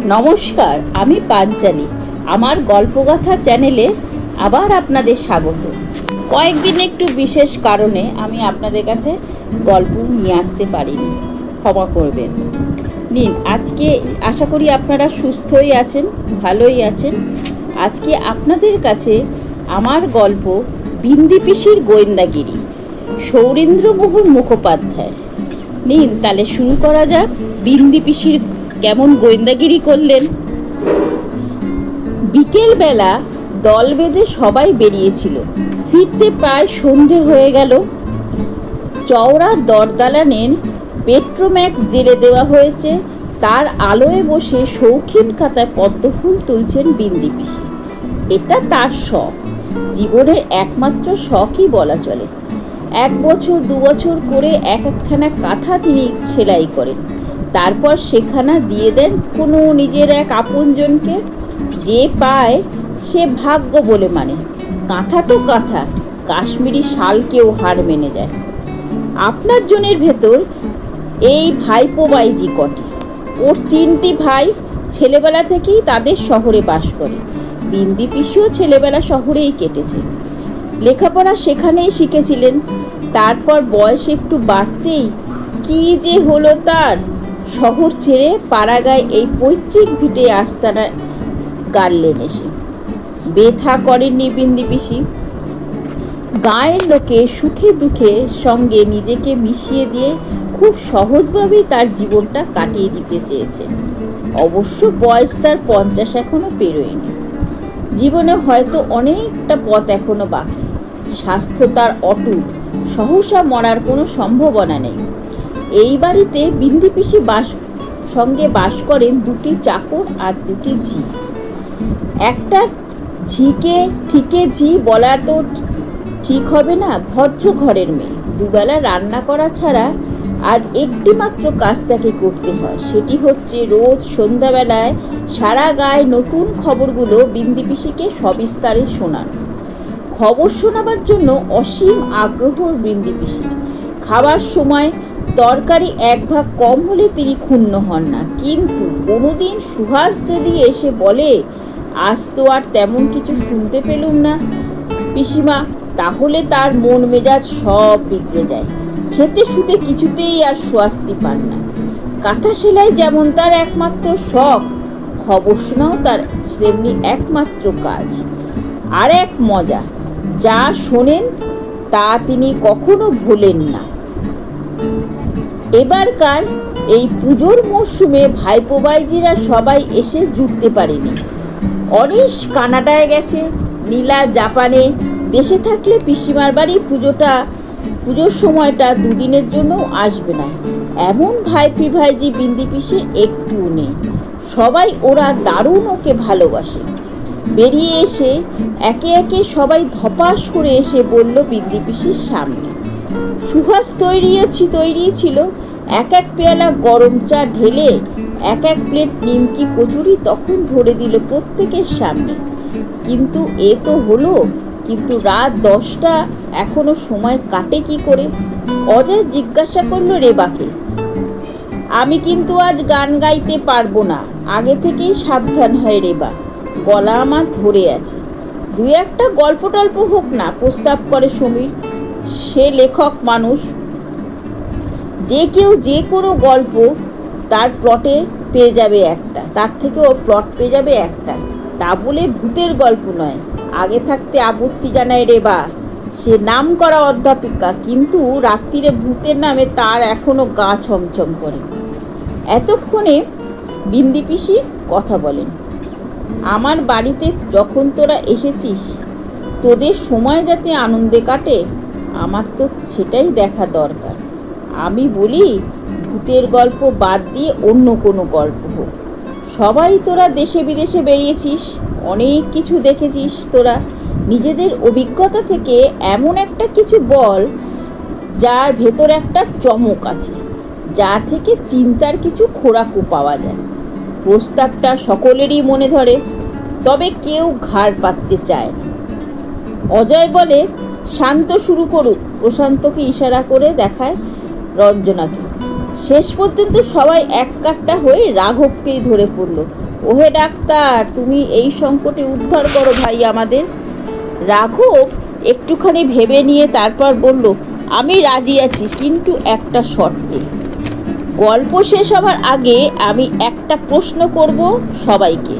নমস্কার, আমি পাঞ্চালি। আমার গল্পগাথা চ্যানেলে আবার আপনাদের স্বাগত। কয়েকদিন একটু বিশেষ কারণে আমি আপনাদের কাছে গল্প নিয়ে আসতে পারিনি, ক্ষমা করবেন। নিন, আজকে আশা করি আপনারা সুস্থই আছেন, ভালোই আছেন। আজকে আপনাদের কাছে আমার গল্প বিন্দি পিসির গোয়েন্দাগিরি, সৌরেন্দ্রমোহন মুখোপাধ্যায়। নিন তাহলে শুরু করা যাক। বিন্দি পিসির কেমন গোয়েন্দাগিরি করলেন। বিকেলবেলা দল বেঁধে সবাই বেরিয়েছিল। ফিরতে প্রায় সন্ধে হয়ে গেল। চওড়া দরদালানের পেট্রোম্যাক্স জেলে দেওয়া হয়েছে। তার আলোয় বসে শৌখিন খাতায় পদ্মফুল তুলছেন বিন্দি পিসি। এটা তার শখ, জীবনের একমাত্র শখই বলা চলে। 1 বছর 2 বছর করে একখানা কাঁথা তিনি সেলাই করেন, তারপর সেখানা দিয়ে দেন কোনো নিজের এক আপনজনকে। যে পায় সে ভাগ্য বলে মানে। কাঁথা তো কাঁথা, কাশ্মীরি শালকেও হার মেনে যায়। আপনার জনের ভেতর এই ভাইপো বাইজি কটে। ওর 3টি ভাই, ছেলেবেলা থেকেই তাদের শহরে বাস করে। বিন্দি পিসিও ছেলেবেলা শহরেই কেটেছে, লেখাপড়া সেখানেই শিখেছিলেন। তারপর বয়স একটু বাড়তেই কি যে হলো তার, শহর ছেড়ে পাড়াগায় এই পৈতৃক ভিটে আস্তানা গাড়লেন এসে। বেথা করেননি বিন্দি পিসি। গায়ের লোকে সুখে দুঃখে সঙ্গে নিজেকে মিশিয়ে দিয়ে খুব সহজভাবেই তার জীবনটা কাটিয়ে দিতে চেয়েছেন। অবশ্য বয়স তার 50 এখনো পেরোয়নি। জীবনে হয়তো অনেকটা পথ এখনো বাকি। স্বাস্থ্য তার অটুট, সহসা মরার কোনো সম্ভাবনা নেই। এই বাড়িতে বিন্দি পিসি সঙ্গে বাস করেন 2টি চাকর আর 2টি ঝি। একটা ঝিকে ঠিকে ঝি বলা তো ঠিক হবে না, ভদ্র ঘরের মেয়ে। দুবেলা রান্না করা ছাড়া আর একটি মাত্র কাজ তাকে করতে হয়, সেটি হচ্ছে রোজ সন্ধ্যাবেলায় সারা গায়ে নতুন খবরগুলো বিন্দি পিসিকে সবিস্তারে শোনানো। খবর শোনাবার জন্য অসীম আগ্রহ বিন্দি পিসির। খাবার সময় তরকারি 1 ভাগ কম হলে তিনি ক্ষুণ্ণ হন না। কিন্তু কোনোদিন সুহাস যদি এসে বলে, আজ তো আর তেমন কিছু শুনতে পেলুম না পিসিমা, তাহলে তার মন মেজাজ সব বিগড়ে যায়। খেতে শুতে কিছুতেই আর স্বস্তি পান না। কাঁথা সেলাই যেমন তার একমাত্র শখ, খবর শোনাও তার তেমনি একমাত্র কাজ। আর এক মজা, যা শোনেন তা তিনি কখনো ভোলেন না। এবারকার এই পুজোর মরশুমে ভাইপো বাইজিরা সবাই এসে জুটতে পারেনি। অনিশ কানাডায় গেছে, নীলা জাপানে। দেশে থাকলে পিসিমার বাড়ি পুজোর সময়টা 2 দিনের জন্য আসবে না, এমন ভাইপি ভাইজি বিন্দি পিসির একটুও নেই। সবাই ওরা দারুণ ওকে ভালোবাসে। বেরিয়ে এসে একে একে সবাই ধপাস করে এসে বলল বিন্দি পিসির সামনে। সুহাস তৈরি ছিল। 1 পেয়ালা গরম চা ঢেলে 1 প্লেট নিমকি কচুরি তখন ধরে দিল প্রত্যেকের সামনে। কিন্তু এ তো হলো, কিন্তু রাত 10টা এখনো সময় কাটে কি করে? অজয় জিজ্ঞাসা করলো রেবাকে। আমি কিন্তু আজ গান গাইতে পারবো না, আগে থেকেই সাবধান হয় রেবা, গলা আমার ধরে আছে। 2-1টা গল্প টল্প হোক না, প্রস্তাব করে সমীর। সে লেখক মানুষ, যে কেউ যে কোনো গল্প তার প্লটে পেয়ে যাবে একটা, তার থেকে ও প্লট পেয়ে যাবে একটা। তা বলে ভূতের গল্প নয়। আগে থাকতে আপত্তি জানায় রেবা। সে নাম করা অধ্যাপিকা, কিন্তু রাত্রিরে ভূতের নামে তার এখনো গা ছমছম করে। এতক্ষণে বিন্দি পিসি কথা বলেন। আমার বাড়িতে যখন তোরা এসেছিস, তোদের সময় যাতে আনন্দে কাটে, আমার তো সেটাই দেখা দরকার। আমি বলি, ভূতের গল্প বাদ দিয়ে অন্য কোনো গল্প হোক। সবাই তোরা দেশে বিদেশে বেরিয়েছিস, অনেক কিছু দেখেছিস। তোরা নিজেদের অভিজ্ঞতা থেকে এমন একটা কিছু বল যার ভেতর একটা চমক আছে, যা থেকে চিন্তার কিছু খোরাকও পাওয়া যায়। প্রস্তাবটা সকলেরই মনে ধরে, তবে কেউ ঘাড় পাততে চায় না। অজয় বলে, শান্ত শুরু করুক। প্রশান্তকে ইশারা করে দেখায় রঞ্জনাকে। শেষ পর্যন্ত সবাই এক কাট্টা হয়ে রাঘবকেই ধরে পড়ল। ওহে ডাক্তার, তুমি এই সংকটে উদ্ধার করো ভাই আমাদের। রাঘব একটুখানি ভেবে নিয়ে তারপর বলল, আমি রাজি আছি, কিন্তু একটা শর্তে। গল্প শেষ হবার আগে আমি একটা প্রশ্ন করব সবাইকে।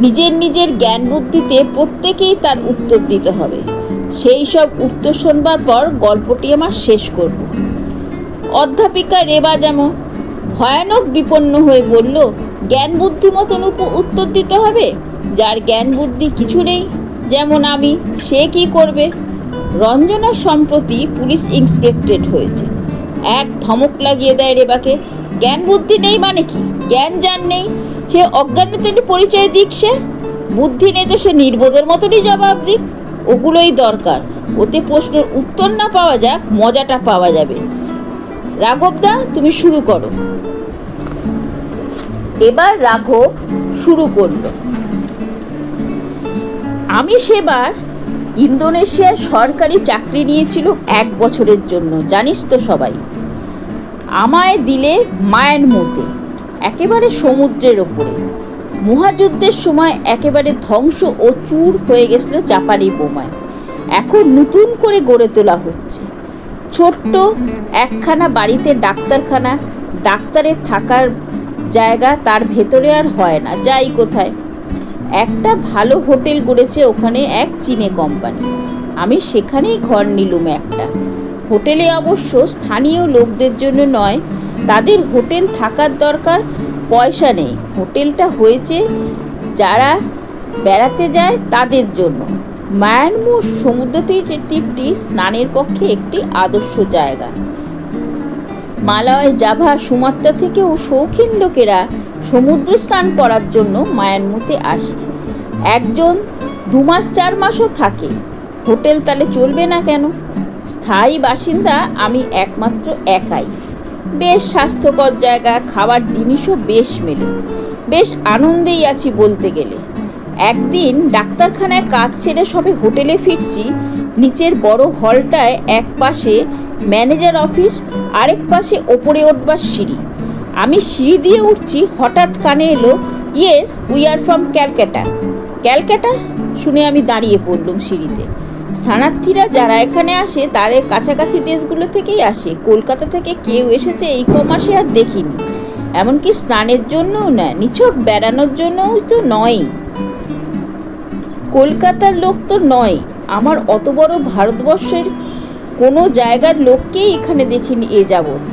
নিজের নিজের জ্ঞান বুদ্ধিতে প্রত্যেকেই তার উত্তর দিতে হবে। সেই সব উত্তর শোনবার পর গল্পটি আমার শেষ করব। অধ্যাপিকা রেবা যেমন ভয়ানক বিপন্ন হয়ে বলল, জ্ঞান বুদ্ধি মতন উত্তর দিতে হবে? যার জ্ঞান বুদ্ধি কিছু নেই, যেমন আমি, সে কি করবে? রঞ্জনা সম্প্রতি পুলিশ ইন্সপেক্টর হয়েছে। এক ধমক লাগিয়ে দেয় রেবাকে। জ্ঞান বুদ্ধি নেই মানে কি? জ্ঞান যার নেই সে অজ্ঞানতারই পরিচয় দিক। সে বুদ্ধি নেই তো সে নির্বোধের মতনই জবাব দিক। ওগুলোই দরকার। ওতে প্রশ্নের উত্তর না পাওয়া যাক, মজাটা পাওয়া যাবে। রাঘবদা, তুমি শুরু করো। এবার রাঘব শুরু করলো। আমি সেবার ইন্দোনেশিয়ায় সরকারি চাকরি নিয়েছিল 1 বছরের জন্য, জানিস তো সবাই। আমায় দিলে মায়ানমারে, একেবারে সমুদ্রের ওপরে। মহাযুদ্ধের সময় একেবারে ধ্বংস ও চূর হয়ে গেছিল জাপানি বোমায়। এখন নতুন করে গড়ে তোলা হচ্ছে। ছোট্ট একখানা বাড়িতে ডাক্তারখানা, ডাক্তারের থাকার জায়গা তার ভেতরে আর হয় না, যাই কোথায়। একটা ভালো হোটেল গড়েছে ওখানে এক চীনে কোম্পানি। আমি সেখানেই ঘর নিলুম একটা। হোটেলে অবশ্য স্থানীয় লোকদের জন্য নয়, তাদের হোটেল থাকার দরকার, পয়সা নেই। হোটেলটা হয়েছে যারা বেড়াতে যায় তাদের জন্য। মায়ানমার সমুদ্র তীরটি স্নানের পক্ষে একটি আদর্শ জায়গা। মালয়, জাভা, সুমাত্রা থেকেও শৌখিন লোকেরা সমুদ্র স্নান করার জন্য মায়ানমারে আসে। একজন 2 মাস 4 মাসও থাকে। হোটেল তাহলে চলবে না কেন? স্থায়ী বাসিন্দা আমি একমাত্র একাই। বেশ স্বাস্থ্যকর জায়গা, খাবার জিনিসও বেশ মেলে। বেশ আনন্দেই আছি বলতে গেলে। একদিন ডাক্তারখানায় কাজ ছেড়ে সবে হোটেলে ফিরছি। নিচের বড় হলটায় এক পাশে ম্যানেজার অফিস, আরেক পাশে ওপরে উঠবার সিঁড়ি। আমি সিঁড়ি দিয়ে উঠছি, হঠাৎ কানে এলো, yes we are from Calcutta. Calcutta শুনে আমি দাঁড়িয়ে পড়লুম সিঁড়িতে। স্থানার্থীরা যারা এখানে আসে তাদের কাছাকাছি দেশগুলো থেকেই আসে। কলকাতা থেকে কেউ এসেছে এই কমাসে আর দেখিনি। এমনকি স্নানের জন্যও না, নিছক বেড়ানোর জন্যও তো নয়। কলকাতার লোক তো নয়। আমার অত বড় ভারতবর্ষের কোনো জায়গার লোককেই এখানে দেখিনি এ যাবৎ।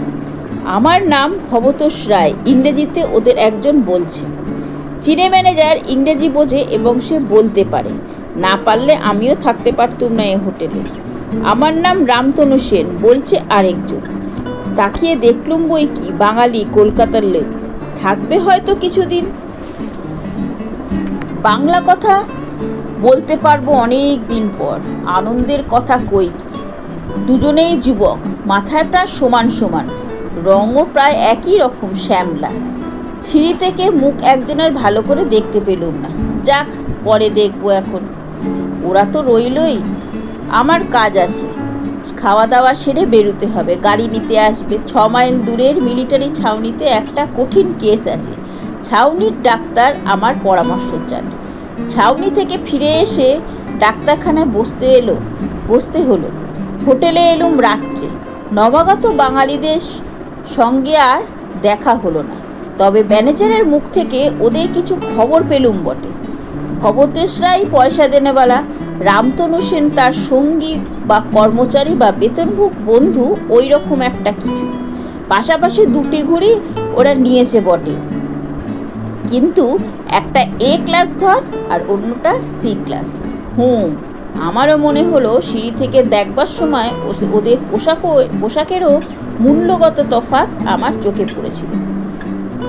আমার নাম ভবতোষ রায়, ইংরেজিতে ওদের একজন বলছে। চীনে ম্যানেজার ইংরেজি বোঝে এবং সে বলতে পারে। না পারলে আমিও থাকতে পারতুম না এ হোটেলে। আমার নাম রামতনু সেন, বলছে আরেকজন। তাকিয়ে দেখলুম বই কি, বাঙালি, কলকাতার লোক, থাকবে হয়তো কিছুদিন। বাংলা কথা বলতে পারবো অনেক দিন পর। আনন্দের কথা কই কি। দুজনেই যুবক, মাথায় প্রায় সমান সমান, রঙও প্রায় একই রকম, শ্যামলা। সিঁড়ি থেকে মুখ একজনের ভালো করে দেখতে পেলুম না। যাক, পরে দেখবো। এখন ওরা তো রইলই। আমার কাজ আছে, খাওয়া দাওয়া সেরে বেরোতে হবে। গাড়ি নিতে আসবে। 6 মাইল দূরের মিলিটারি ছাউনিতে একটা কঠিন কেস আছে। ছাউনির ডাক্তার আমার পরামর্শ চান। ছাউনি থেকে ফিরে এসে ডাক্তারখানায় বসতে হলো। হোটেলে এলুম রাত্রে। নবাগত বাঙালিদের সঙ্গে আর দেখা হলো না, তবে ম্যানেজারের মুখ থেকে ওদের কিছু খবর পেলুম বটে। ভবতোষ রায় পয়সা দেনেওয়ালা, রামতনু সেন তার সঙ্গী বা কর্মচারী বা বেতনভোগ বন্ধু, ওই রকম একটা কিছু। পাশাপাশি 2টি ঘড়ি ওরা নিয়েছে বটে, কিন্তু একটা এ ক্লাস ঘর আর অন্যটা সি ক্লাস। আমারও মনে হলো সিঁড়ি থেকে দেখবার সময় ওদের পোশাকেরও মূল্যগত তফাৎ আমার চোখে পড়েছিল।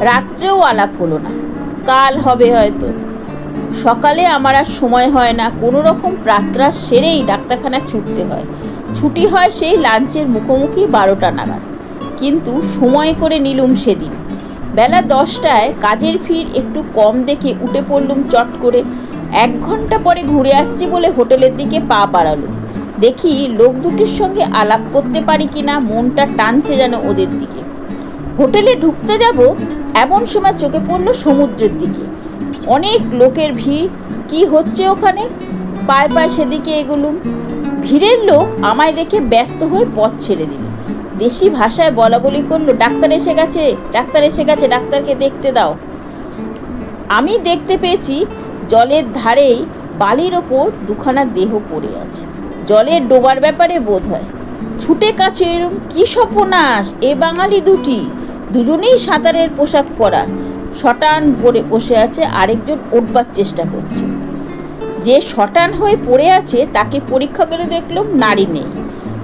রাত্রেও আলাপ হলো না। কাল হবে হয়তো। সকালে আমার আর সময় হয় না। কোনো রকম প্রাতরাশ সেরেই ডাক্তারখানা ছুটতে হয়। ছুটি হয় সেই লাঞ্চের মুখোমুখি 12টা নাগাদ। কিন্তু সময় করে নিলুম সেদিন। বেলা 10টায় কাজের ভিড় একটু কম দেখে উঠে পড়লুম চট করে। 1 ঘন্টা পরে ঘুরে আসছি বলে হোটেলের দিকে পা বাড়ালুম। দেখি লোক দুটির সঙ্গে আলাপ করতে পারি কিনা। মনটা টানছে যেন ওদের দিকে। হোটেলে ঢুকতে যাব এমন সময় চোখে পড়ল সমুদ্রের দিকে। অনেক লোকের ভিড়। কি হচ্ছে ওখানে? পায়ে পায়ে সেদিকে এগুলুম। ভিড়ের লোক আমায় দেখে ব্যস্ত হয়ে পথ ছেড়ে দিল। দেশি ভাষায় বলা বলি করলো, ডাক্তার এসে গেছে, ডাক্তার এসে গেছে, ডাক্তারকে দেখতে দাও। আমি দেখতে পেয়েছি জলের ধারেই বালির ওপর দুখানা দেহ পড়ে আছে। জলের ডোবার ব্যাপারে বোধ হয়। ছুটে কাছে এরম কি সর্বনাশ! এ বাঙালি দুজনেই সাঁতারের পোশাক পরা, শটান পরে বসে আছে, আরেকজন উঠবার চেষ্টা করছে। যে শটান হয়ে পড়ে আছে তাকে পরীক্ষা করে দেখলাম নাড়ি নেই,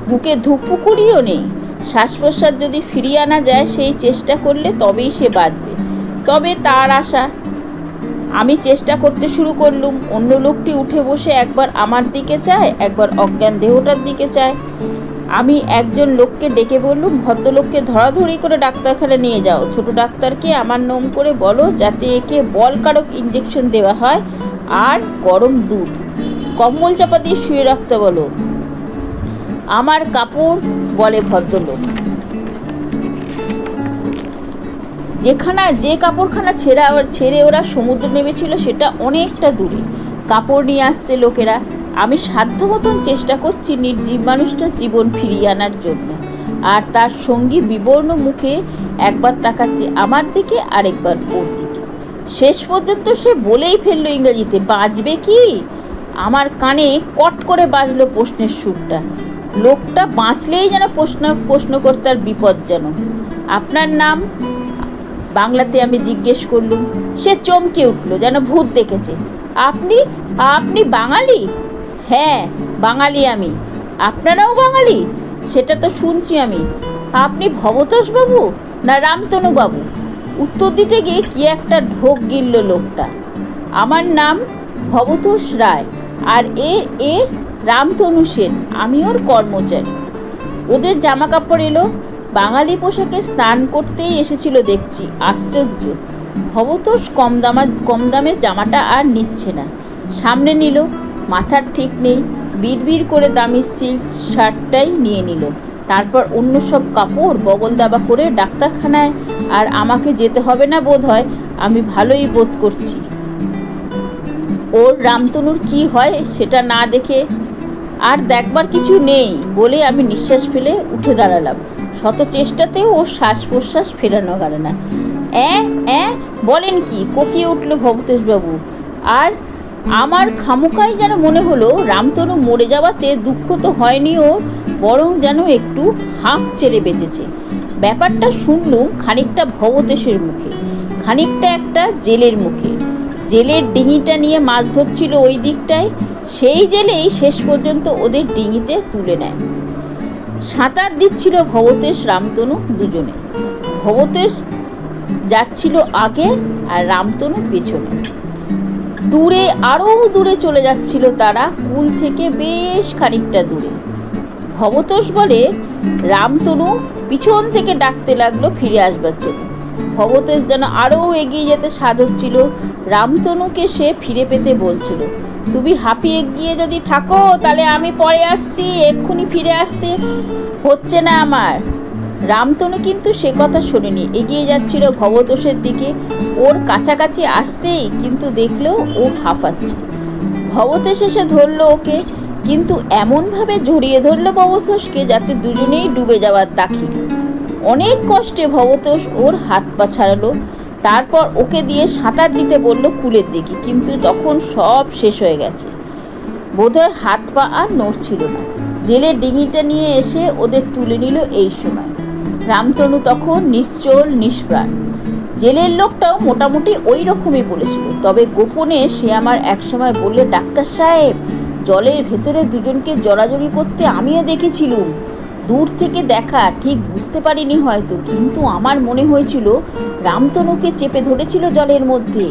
বুকে ধুকপুকুরিও নেই। শ্বাস প্রশ্বাস যদি ফিরিয়ে আনা যায় সেই চেষ্টা করলে তবেই সে বাঁচবে। তবে তার আশা। আমি চেষ্টা করতে শুরু করলুম। অন্য লোকটি উঠে বসে একবার আমার দিকে চায়, একবার অজ্ঞান দেহটার দিকে চায়। আমি একজন লোককে ডেকে বললুম, ভদ্রলোককে ধরাধরি করে ডাক্তারখানা নিয়ে যাও। ছোট ডাক্তারকে আমার নাম করে বলো যাতে একে বলকারক ইঞ্জেকশন দেওয়া হয়, আর গরম দুধ, কম্বল চাপা দিয়ে শুয়ে রাখতে বলো। আমার কাপড়, বলে ভদ্রলোক। যে কাপড়খানা ছেড়ে ওরা সমুদ্র নেমেছিল সেটা অনেকটা দূরে। কাপড় নিয়ে আসছে লোকেরা। আমি সাধ্য মতন চেষ্টা করছি নির্জীব মানুষটার জীবন ফিরিয়ে আনার জন্য। আর তার সঙ্গী বিবর্ণ মুখে একবার তাকাচ্ছে আমার দিকে, আরেকবার ওর দিকে। শেষ পর্যন্ত সে বলেই ফেললো ইংরেজিতে, বাঁচবে কি? আমার কানে কট করে বাজলো প্রশ্নের সুরটা। লোকটা বাঁচলেই যেন প্রশ্নকর্তার বিপদ যেন। আপনার নাম? বাংলাতে আমি জিজ্ঞেস করলুম। সে চমকে উঠল, যেন ভূত দেখেছে। আপনি বাঙালি? হ্যাঁ, বাঙালি আমি। আপনারাও বাঙালি? সেটা তো শুনছি আমি। আপনি ভবতোষবাবু না রামতনুবাবু? উত্তর দিতে গিয়ে কি একটা ঢোক গিলল লোকটা। আমার নাম ভবতোষ রায়, আর এ রামতনু সেন, আমি ওর কর্মচারী। ওদের জামা কাপড় এলো। বাঙালি পোশাকে স্নান করতেই এসেছিল দেখছি। আশ্চর্য! ভবতোষ কম দামের জামাটা আর নিচ্ছে না। সামনে নিল, মাথার ঠিক নেই, বিড়বিড় করে দামি সিল্ক শার্টটাই নিয়ে নিল। তারপর অন্য সব কাপড় বগল দাবা করে ডাক্তারখানায়। আর আমাকে যেতে হবে না বোধ হয়, আমি ভালোই বোধ করছি। ওর রামতনুর কি হয় সেটা না দেখে আর দেখবার কিছু নেই বলে আমি নিঃশ্বাস ফেলে উঠে দাঁড়ালাম। শত চেষ্টাতেও ওর শ্বাস প্রশ্বাস ফেরানো গেল না। বলেন কি? কোকিয়ে উঠল ভবতোষবাবু। আর আমার খামোকাই যেন মনে হলো রামতনু মরে যাওয়াতে দুঃখ তো হয়নি ওর, বরং যেন একটু হাঁফ ছেড়ে বেঁচেছে। ব্যাপারটা শুনলুম খানিকটা ভবতোষের মুখে, খানিকটা একটা জেলের মুখে। জেলের ডিঙিটা নিয়ে মাছ ধরছিল ওই দিকটায়। সেই জেলেই শেষ পর্যন্ত ওদের ডিঙিতে তুলে নেয়। সাঁতার দিচ্ছিল ভবতোষ রামতনু দুজনে। ভবতোষ যাচ্ছিল আগে আর রামতনু পেছনে। দূরে, আরও দূরে চলে যাচ্ছিল তারা, কুল থেকে বেশ খানিকটা দূরে। ভবতোষ বলে, রামতনু পিছন থেকে ডাকতে লাগলো ফিরে আসবার জন্য। ভবতোষ যেন আরও এগিয়ে যেতে সাধ হচ্ছিল। রামতনুকে সে ফিরে পেতে বলছিল, তুমি হাঁপিয়ে গিয়ে যদি থাকো তাহলে আমি পরে আসছি, এক্ষুনি ফিরে আসতে হচ্ছে না আমার। রামতনু কিন্তু সে কথা শোনেনি, এগিয়ে যাচ্ছিল ভবতোষের দিকে। ওর কাছাকাছি আসতেই কিন্তু দেখলো ও হাঁফাচ্ছে। ভবতোষ এসে ধরলো ওকে, কিন্তু এমনভাবে জড়িয়ে ধরলো ভবতোষকে যাতে দুজনেই ডুবে যাওয়ার দাখি। অনেক কষ্টে ভবতোষ ওর হাত পা ছাড়ালো। তারপর ওকে দিয়ে সাঁতার দিতে বলল কুলের দিকে, কিন্তু তখন সব শেষ হয়ে গেছে। বোধহয় হাত পা আর নড়ছিল না। জেলের ডিঙিটা নিয়ে এসে ওদের তুলে নিল এই সময়। রামতনু তখন নিশ্চল নিষ্প্রাণ। জেলের লোকটাও মোটামুটি ওই রকমই বলেছিল, তবে গোপনে সে আমার একসময় বললে, ডাক্তার সাহেব, জলের ভেতরে দুজনকে জড়াজড়ি করতে আমিও দেখেছিলুম। দূর থেকে দেখা, ঠিক বুঝতে পারিনি হয়তো, কিন্তু আমার মনে হয়েছিল রামতনুকে চেপে ধরেছিল জলের মধ্যে।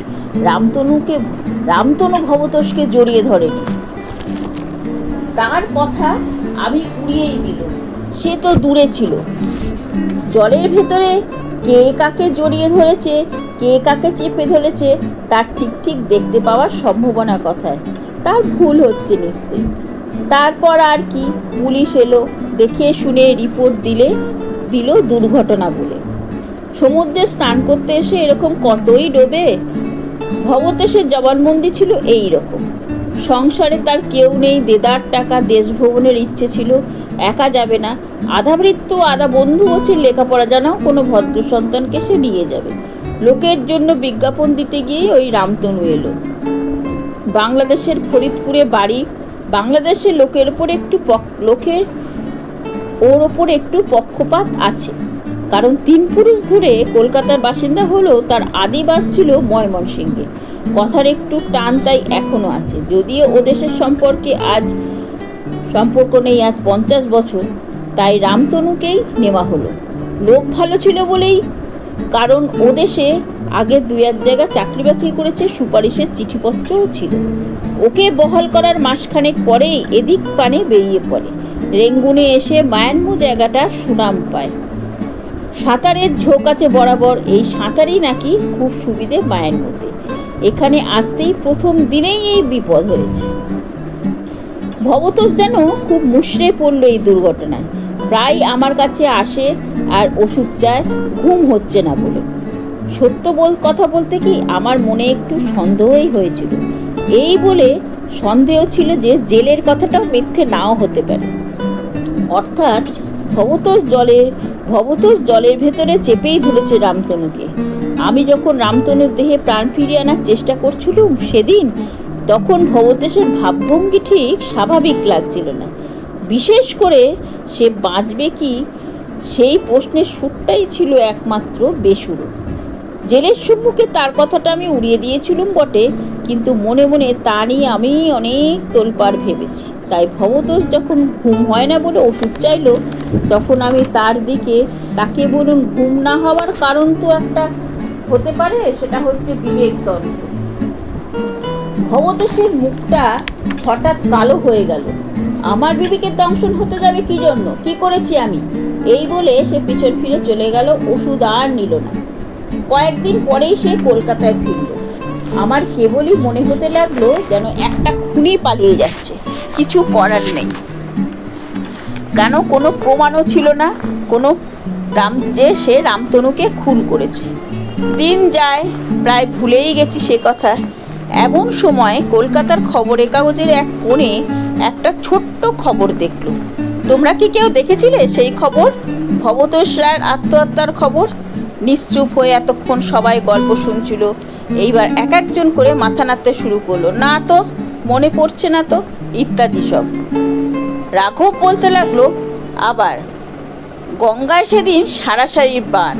রামতনু ভবতোষকে জড়িয়ে ধরেনি। তার কথা আমি উড়িয়েই দিল। সে তো দূরে ছিল। জলের ভেতরে কে কাকে জড়িয়ে ধরেছে, কে কাকে চেপে ধরেছে তার ঠিক দেখতে পাওয়ার সম্ভাবনা কথায় তার ভুল হচ্ছে নিশ্চয়ই। তারপর আর কি, পুলিশ এলো, দেখে শুনে রিপোর্ট দিল দুর্ঘটনা বলে। সমুদ্রে স্নান করতে এসে এরকম কতই ডোবে। ভবতোষের জবানবন্দি ছিল এই রকম। সংসারে তার কেউ নেই, দেদার টাকা, দেশ ভ্রমণের ইচ্ছে ছিল, একা যাবে না, আধা বৃত্ত আধা বন্ধু হচ্ছে, লেখাপড়া জানাও কোনো ভদ্র সন্তানকে সে নিয়ে যাবে। লোকের জন্য বিজ্ঞাপন দিতে গিয়েই ওই রামতনু এলো। বাংলাদেশের ফরিদপুরে বাড়ি। বাংলাদেশের ওর ওপর একটু পক্ষপাত আছে, কারণ 3 পুরুষ ধরে কলকাতার বাসিন্দা হলেও তার আদিবাস ছিল ময়মনসিংহে। কথার একটু টান তাই এখনো আছে, যদিও ও দেশের সম্পর্ক নেই আজ 50 বছর। তাই রামতনুকেই নেওয়া হলো। লোক ভালো ছিল বলেই, কারণ ও দেশে আগে 2-1 জায়গা চাকরি বাকরি করেছে, সুপারিশের চিঠিপত্রও ছিল। ওকে বহাল করার মাসখানেক পরেই এদিক পানে বেরিয়ে পড়ে। রেঙ্গুনে এসে মায়ানমু জায়গাটা সুনাম পায়। সাঁতারের ঝোঁক আছে বরাবর। এই সাঁতারই নাকি খুব সুবিধে মায়ানমুতে। এখানে আসতেই প্রথম দিনেই এই বিপদ হয়েছে। ভবতোষ যেন খুব মুষড়ে পড়ল এই দুর্ঘটনায়। প্রায় আমার কাছে আসে আর ওষুধ চায়, ঘুম হচ্ছে না বলে। কথা বলতে কি আমার মনে একটু সন্দেহই হয়েছিল। এই বলে সন্দেহ ছিল যে জেলের কথাটাও মিথ্যে নাও হতে পারে। অর্থাৎ ভবতোষ জলের ভেতরে চেপেই ধরেছে রামতনুকে। আমি যখন রামতনুর দেহে প্রাণ ফিরিয়ে আনার চেষ্টা করছিলুম সেদিন, তখন ভবতোষের ভাবভঙ্গি ঠিক স্বাভাবিক লাগছিল না। বিশেষ করে সে বাঁচবে কি, সেই প্রশ্নের সুরটাই ছিল একমাত্র বেসুরো। জেলের সম্মুখে তার কথাটা আমি উড়িয়ে দিয়েছিলুম বটে, কিন্তু মনে মনে তা নিয়ে আমি অনেক তোলপাড় ভেবেছি। তাই ভবতোষ যখন ঘুম হয় না বলে ওষুধ চাইল, তখন আমি তাকে বলুন, ঘুম না হওয়ার কারণ তো একটা হতে পারে, সেটা হচ্ছে বিবেক দংশন। ভবতোষের মুখটা হঠাৎ কালো হয়ে গেল। আমার বিবেকের দংশন হতে যাবে কি জন্য? কি করেছি আমি? এই বলে সে পিছন ফিরে চলে গেল। ওষুধ আর নিল না। কয়েকদিন পরেই সে কলকাতায় ফিরল। আমার কেবলই মনে হতে লাগলো যেন একটা খুনি পালিয়ে যাচ্ছে। কিছু করার নেই, কেন কোনো প্রমাণও ছিল না যে সে রামতনুকে খুন করেছে। দিন যায়, প্রায় ভুলেই গেছি সে কথা। এমন সময় কলকাতার খবরের কাগজের এক কোণে একটা ছোট্ট খবর দেখল। তোমরা কি কেউ দেখেছিলে সেই খবর? ভবতোষ রায়ের আত্মহত্যার খবর। নিশ্চুপ হয়ে এতক্ষণ সবাই গল্প শুনছিল। এইবার এক একজন করে মাথা নাড়তে শুরু করলো। না তো, মনে পড়ছে না তো, ইত্যাদি সব। রাঘব বলতে লাগলো, আবার গঙ্গায় সেদিন সারাসারির বান।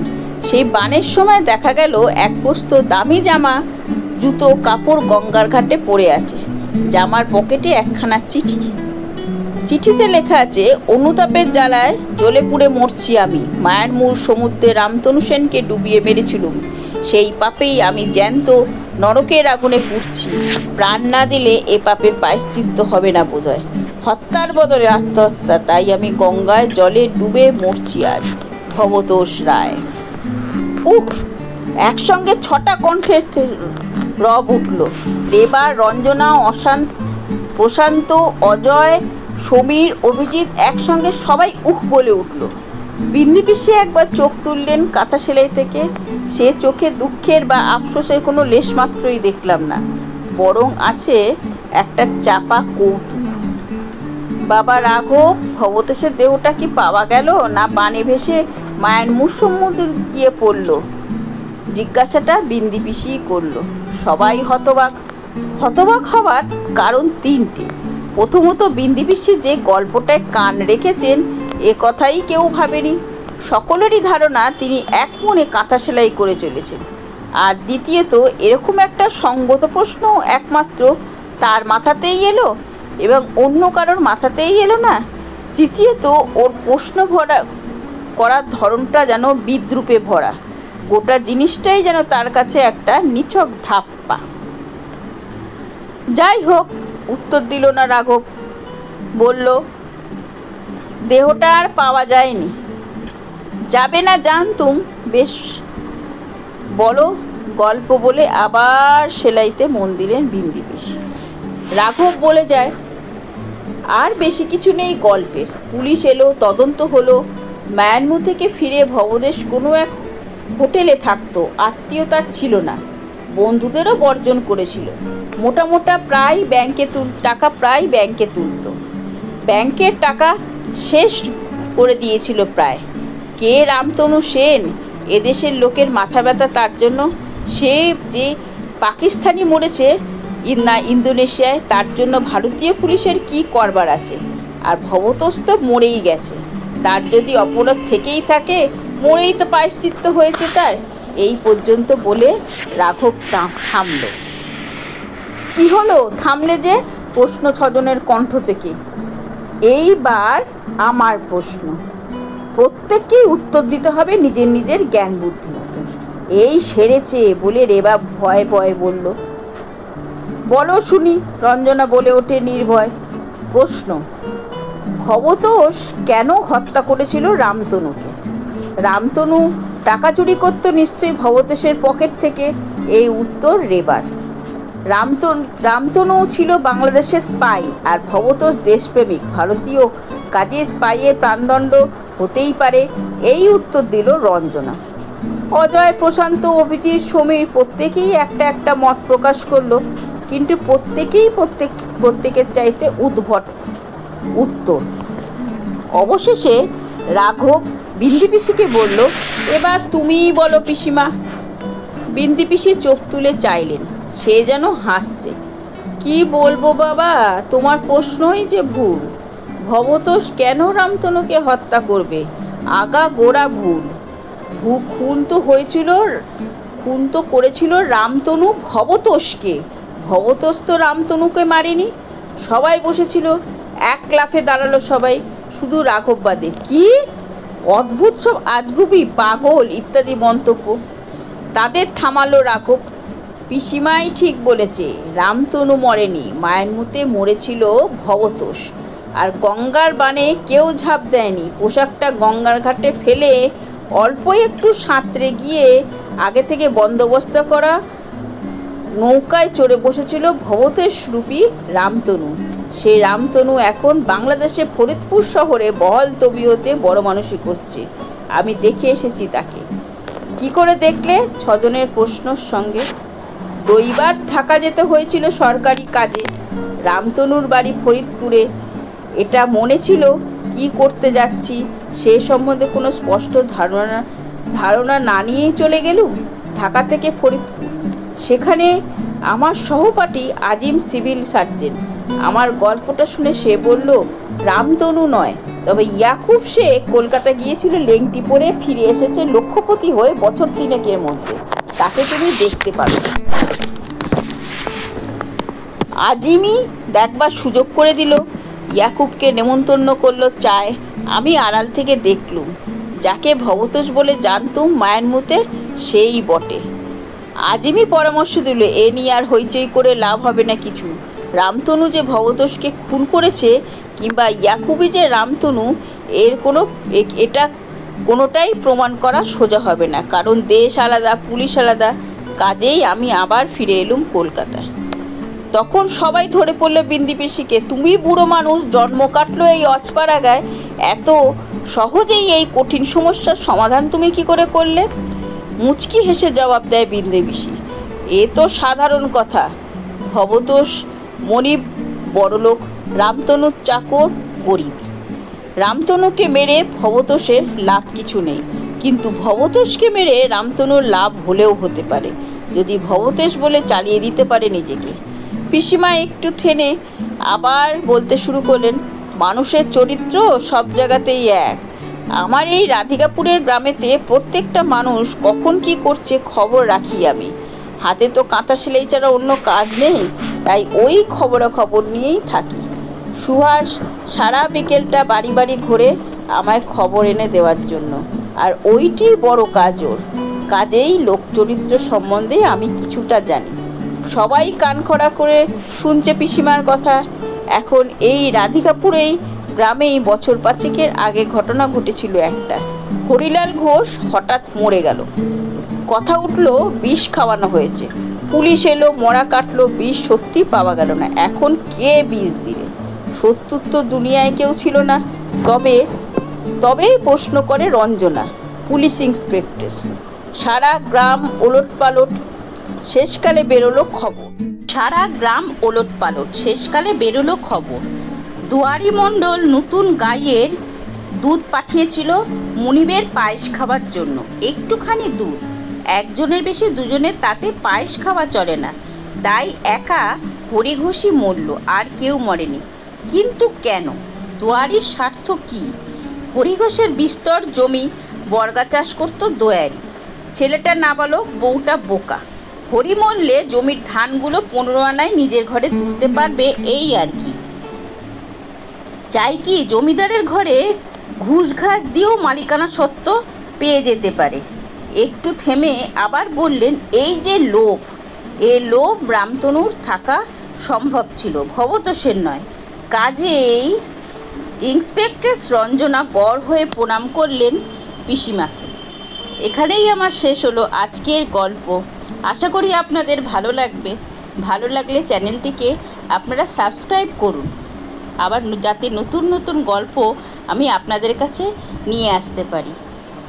সেই বানের সময় দেখা গেল এক বস্তা দামি জামা, জুতো, কাপড় গঙ্গার ঘাটে পড়ে আছে। জামার পকেটে একখানা চিঠি। চিঠিতে লেখা আছে, অনুতাপের জ্বালায় জ্বলে পুড়ে মরছি আমি। মায়ের মূল সমুদ্রে রামতনু সেনকে ডুবিয়ে মেরেছিলুম। সেই পাপেই আমি জ্যান্ত নরকের আগুনে পুড়ছি। প্রাণ না দিলে এ পাপের প্রায়শ্চিত্ত হবে না বোধহয়। হত্যার বদলে আত্মহত্যা, তাই আমি গঙ্গায় জলে ডুবে মরছি আজ। ভবতোষ রায়। একসঙ্গে 6টা কণ্ঠের রব উঠল। দেবা, রঞ্জনা, প্রশান্ত, অজয়, সমীর, অভিজিৎ একসঙ্গে সবাই বলে উঠল। বিন্দি পিসি একবার চোখ তুললেন কাঁথা সেলাই থেকে। সে চোখে দুঃখের বা আফসোসের কোনো লেশমাত্রই দেখলাম না, বরং আছে একটা চাপা কৌতুক। বাবা রাঘব, ভবতোষের দেহটা কি পাওয়া গেল, না বানে ভেসে মায়ের মুখ সম্মুখে গিয়ে পড়ল? জিজ্ঞাসাটা বিন্দি পিসি করলো। সবাই হতবাক হবার কারণ 3টে। প্রথমত, বিন্দি পিসি যে গল্পটায় কান রেখেছেন এ কথাই কেউ ভাবেনি। সকলেরই ধারণা তিনি এক মনে কাঁথা সেলাই করে চলেছেন। আর দ্বিতীয়ত, এরকম একটা সঙ্গত প্রশ্ন একমাত্র তার মাথাতেই এলো এবং অন্য কারোর মাথাতেই এলো না। তৃতীয়ত, ওর প্রশ্ন করার ধরনটা যেন বিদ্রুপে ভরা। গোটা জিনিসটাই যেন তার কাছে একটা নিছক ধাপ্পা। যাই হোক, উত্তর দিল না রাঘব। বলল, দেহটা আর পাওয়া যায়নি। যাবে না জানতুম। বেশ, বলো। গল্প বলে আবার সেলাইতে মন দিলেন বিন্দি পিসি। রাঘব বলে যায়, আর বেশি কিছু নেই গল্পের। পুলিশ এলো, তদন্ত হলো। মায়ানমু থেকে ফিরে ভবতোষ কোনো এক হোটেলে থাকতো, আত্মীয়তার ছিল না, বন্ধুদেরও বর্জন করেছিল। মোটা মোটা টাকা প্রায় ব্যাংকে তুলত। ব্যাংকের টাকা শেষ করে দিয়েছিল প্রায়। কে রামতনু সেন? এদেশের লোকের মাথা ব্যথা তার জন্য। সে যে পাকিস্তানি মরেছে না ইন্দোনেশিয়ায়, তার জন্য ভারতীয় পুলিশের কি করবার আছে? আর ভবতোষ তো মরেই গেছে, তার যদি অপরাধ থেকেই থাকে, মরেই তো প্রায়শ্চিত্ত হয়েছে তার। এই পর্যন্ত বলে রাঘব থামল। কি হলো থামলে যে? প্রশ্ন ছজনের কণ্ঠ থেকে। এইবার আমার প্রশ্ন, প্রত্যেককেই উত্তর দিতে হবে নিজের নিজের জ্ঞান বুদ্ধি মতো। এই সেরেছে বলে রেবা ভয়ে ভয়ে বলল। বলো শুনি, রঞ্জনা বলে ওঠে নির্ভয়। প্রশ্ন, ভবতোষ কেন হত্যা করেছিল রামতনুকে? রামতনু টাকা চুরি করতো নিশ্চয়ই ভবতোষের পকেট থেকে। এই উত্তর রেবার। রামতনু ছিল বাংলাদেশের স্পাই আর ভবতোষ দেশপ্রেমিক ভারতীয়, কাজে স্পাইয়ের প্রাণদণ্ড হতেই পারে। এই উত্তর দিল রঞ্জনা। অজয়, প্রশান্ত, অভিজিৎ, সমীর প্রত্যেকেই একটা মত প্রকাশ করলো, কিন্তু প্রত্যেকের চাইতে উদ্ভট উত্তর। অবশেষে রাঘব বিন্দি পিসিকে বলল, এবার তুমিই বলো পিসিমা। বিন্দি পিসি চোখ তুলে চাইলেন, সে যেন হাসছে। কি বলবো বাবা, তোমার প্রশ্নই যে ভুল। ভবতোষ কেন রামতনুকে হত্যা করবে? আগা গোড়া ভুল। খুন তো করেছিল রামতনু ভবতোষকে। ভবতোষ তো রামতনুকে মারেনি। সবাই বসেছিল, এক লাফে দাঁড়ালো সবাই, শুধু রাঘব বাদে। কি অদ্ভুত সব আজগুবি, পাগল ইত্যাদি মন্তব্য। তাদের থামালো রাঘব। পিসিমাই ঠিক বলেছে, রামতনু মরেনি, মায়ের মুতে মরেছিল ভবতোষ। আর গঙ্গার বানে কেউ ঝাঁপ দেয়নি। পোশাকটা গঙ্গার ঘাটে ফেলে অল্প একটু সাঁতরে গিয়ে আগে থেকে বন্দোবস্ত করা নৌকায় চড়ে বসেছিল ভবতোষ রূপী রামতনু। সেই রামতনু এখন বাংলাদেশে ফরিদপুর শহরে বহল তবিয়তে বড় মানুষই করছে। আমি দেখে এসেছি তাকে। কি করে দেখলে? ছজনের প্রশ্নর সঙ্গে। রবিবার ঢাকা যেতে হয়েছিল সরকারি কাজে। রামতনুর বাড়ি ফরিদপুরে। এটা মনে ছিল কি করতে যাচ্ছি সে সম্বন্ধে কোনো স্পষ্ট ধারণা না নিয়েই চলে গেলুম ঢাকা থেকে ফরিদপুর। সেখানে আমার সহপাঠী আজিম সিভিল সার্জন। আমার গল্পটা শুনে সে বলল, রামতনু নয়, তবে ইয়াকুব সে কলকাতা গিয়েছিল লেংটি পরে, ফিরে এসেছে লক্ষপতি হয়ে বছর 3 মধ্যে। তাকে তুমি দেখতে পারো। আজিমই দেখবার সুযোগ করে দিল। ইয়াকুবকে নেমন্তন্ন করলো চায়। আমি আড়াল থেকে দেখলুম। যাকে ভবতোষ বলে জানতুম মায়ের মুতে, সেই বটে। আজিমই পরামর্শ দিল, এ নিয়ে আর হইচই করে লাভ হবে না কিছু। রামতনু যে ভবতোষকে খুন করেছে কিংবা ইয়াকুবই যে রামতনু, এটা কোনোটাই প্রমাণ করা সোজা হবে না, কারণ দেশ আলাদা, পুলিশ আলাদা। কাজেই আমি আবার ফিরে এলুম কলকাতায়। তখন সবাই ধরে পড়লো বিন্দি পিসিকে। তুমি বুড়ো মানুষ, জন্ম কাটলো এই অজপাড়াগায়, এত সহজেই এই কঠিন সমস্যার সমাধান তুমি কি করে করলে? মুচকি হেসে জবাব দেয় বিন্দি পিসি, এ তো সাধারণ কথা। ভবতোষ মনিব বড়লোক, রামতনুর চাকর গরিব। রামতনুকে মেরে ভবতোষের লাভ কিছু নেই, কিন্তু ভবতোষকে মেরে রামতনুর লাভ হলেও হতে পারে, যদি ভবতোষ বলে চালিয়ে দিতে পারে নিজেকে। পিসিমা একটু থেমে আবার বলতে শুরু করলেন, মানুষের চরিত্র সব জায়গাতেই এক। আমার এই রাধিকাপুরের গ্রামেতে প্রত্যেকটা মানুষ কখন কি করছে খবর রাখি আমি। হাতে তো কাঁথা সেলাই ছাড়া অন্য কাজ নেই, তাই ওই খবরাখবর নিয়েই থাকি। সুহাস সারা বিকেলটা বাড়ি বাড়ি ঘুরে আমায় খবর এনে দেওয়ার জন্য, আর ওইটি বড় কাজ ওর। কাজেই লোক চরিত্র সম্বন্ধে আমি কিছুটা জানি। সবাই কান খড়া করে শুনছে পিসিমার কথা। এখন এই রাধিকাপুরেই গ্রামেই বছর 5 আগে ঘটনা ঘটেছিল একটা। হরিলাল ঘোষ হঠাৎ মরে গেল। কথা উঠলো বিষ খাওয়ানো হয়েছে। পুলিশ এলো, মরা কাটলো, বিষ সত্যি পাওয়া গেল না। এখন কে বিষ দিলে? সত্যুর তো দুনিয়ায় কেউ ছিল না। তবে প্রশ্ন করে রঞ্জনা, পুলিশ ইন্সপেক্টর। সারা গ্রাম ওলটপালট, শেষকালে বেরোলো খবর। সারা গ্রাম ওলটপালট, শেষকালে বেরোলো খবর। দুয়ারি মণ্ডল নতুন গাইয়ের দুধ পাঠিয়েছিল মুনিবের পায়েস খাবার জন্য। একটুখানি দুধ, একজনের বেশি দুজনের তাতে পায়েস খাওয়া চলে না, তাই একা হরিঘোষই মরল, আর কেউ মরেনি। কিন্তু কেন? দুয়ারির স্বার্থ কি? হরিঘোষের বিস্তর জমি বর্গা চাষ করত দোয়ারি। ছেলেটা নাবালক, বউটা বোকা। হরি মরলে জমির ধানগুলো 15 আনায় নিজের ঘরে তুলতে পারবে, এই আর কি। চাই কি জমিদারের ঘরে ঘুষ ঘাস দিয়েও মালিকানা সত্ত্ব পেয়ে যেতে পারে। একটু থেমে আবার বললেন, এই যে লোভ, এ লোভ রামতনুর থাকা সম্ভব ছিল, ভবতোষের নয়। কাজেই ইন্সপেক্টর রঞ্জনা গড় হয়ে প্রণাম করলেন পিসিমাকে। এখানেই আমার শেষ হলো আজকের গল্প। আশা করি আপনাদের ভালো লাগবে। ভালো লাগলে চ্যানেলটিকে আপনারা সাবস্ক্রাইব করুন, আবার যাতে নতুন নতুন গল্প আমি আপনাদের কাছে নিয়ে আসতে পারি।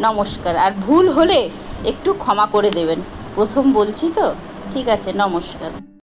নমস্কার। আর ভুল হলে একটু ক্ষমা করে দেবেন, প্রথম বলছি তো। ঠিক আছে, নমস্কার।